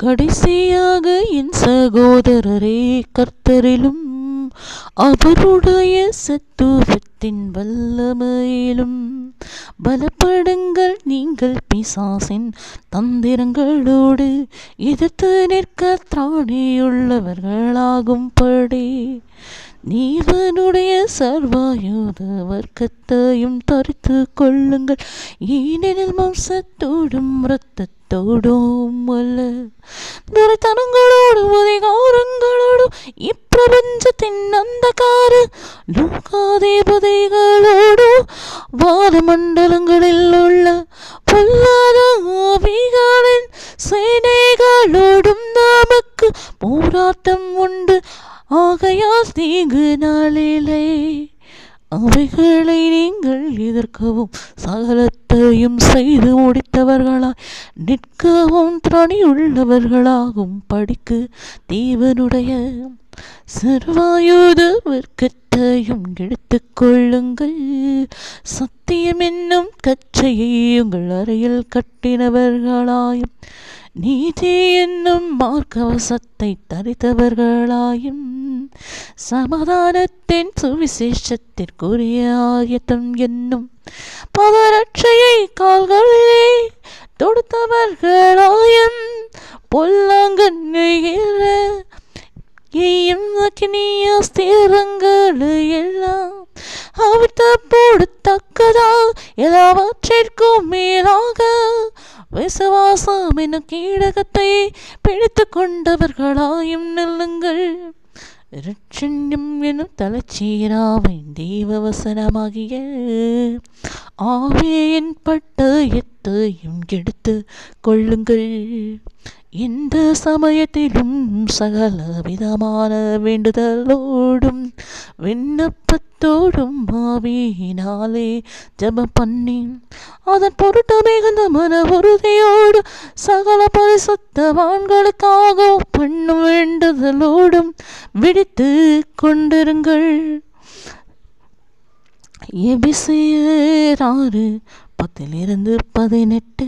கடைசியாக என் சகோதரரே, கர்த்தரிலும் அவருடைய சத்துவத்தின் வல்லமையிலும் பலப்படுங்கள். நீங்கள் பிசாசின் தந்திரங்களோடு எதிர்த்து நிற்க திராணியுள்ளவர்களாகும்படி நீவனுடைய சர்வாயுத வர்க்கத்தையும் தரித்து கொள்ளுங்கள். ஏனெனில் மாம்சத்தோடும் இரத்தத்தோடும் அல்ல, துரைத்தனங்களோடும் அதிகாரங்களோடும் இப்பிரபஞ்சத்தின் அந்தகார லோகாதிபதிகளோடும் வானமண்டலங்களில் உள்ள பொல்லாத ஆவிகளின் சேனைகளோடும் நமக்கு போராட்டம் உண்டு. ஆகையால் தீங்கு நாளிலே அவைகளை நீங்கள் எதிர்க்கவும் சகலத்தையும் செய்து முடித்தவர்களாய் நிற்கவும் திராணியுள்ளவர்களாகும் படிக்கு தேவனுடைய சர்வாயுத வர்க்கத்தையும் எடுத்துக் கொள்ளுங்கள். சத்தியம் என்னும் கச்சையை உங்கள் அறையில் கட்டினவர்களாயும் நீதி என்னும் மார்க்கவசத்தை தரித்தவர்களாயும் சமாதானத்தின் சுவிசேஷத்திற்குரிய ஆயத்தம் என்னும் பதரட்சையை கால்களிலே தொடுத்தவர்களாயும் பொல்லாங்கண்ணிகிற ஸ்திரங்களை எல்லாம் அவிழ்த்து போடத்தக்கதா எல்லாவற்றிற்கும் மேலாக விசுவாசம் என்னும் கீழகத்தை பிடித்து கொண்டவர்களாயும் நில்லுங்கள். இரட்சண்யம் எனும் தலைச்சீராவின் தேவவசனமாகிய ஆவியின் பட்டயத்தையும் எடுத்து கொள்ளுங்கள். எந்த சமயத்திலும் சகல விதமான வேண்டுதலோடும் விண்ணப்பத்தோடும் ஆவியினாலே ஜெபம் பண்ணி அதன் பொருட்டு மிகுந்த மன உறுதியோடு சகல பரிசுத்தவான்களுக்காக பண்ணும் வேண்டுதலோடும் விழித்து கொண்டிருங்கள். எபிசியர் 6:10-18.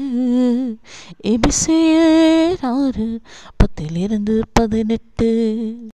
எபிசியர் 6:10-18.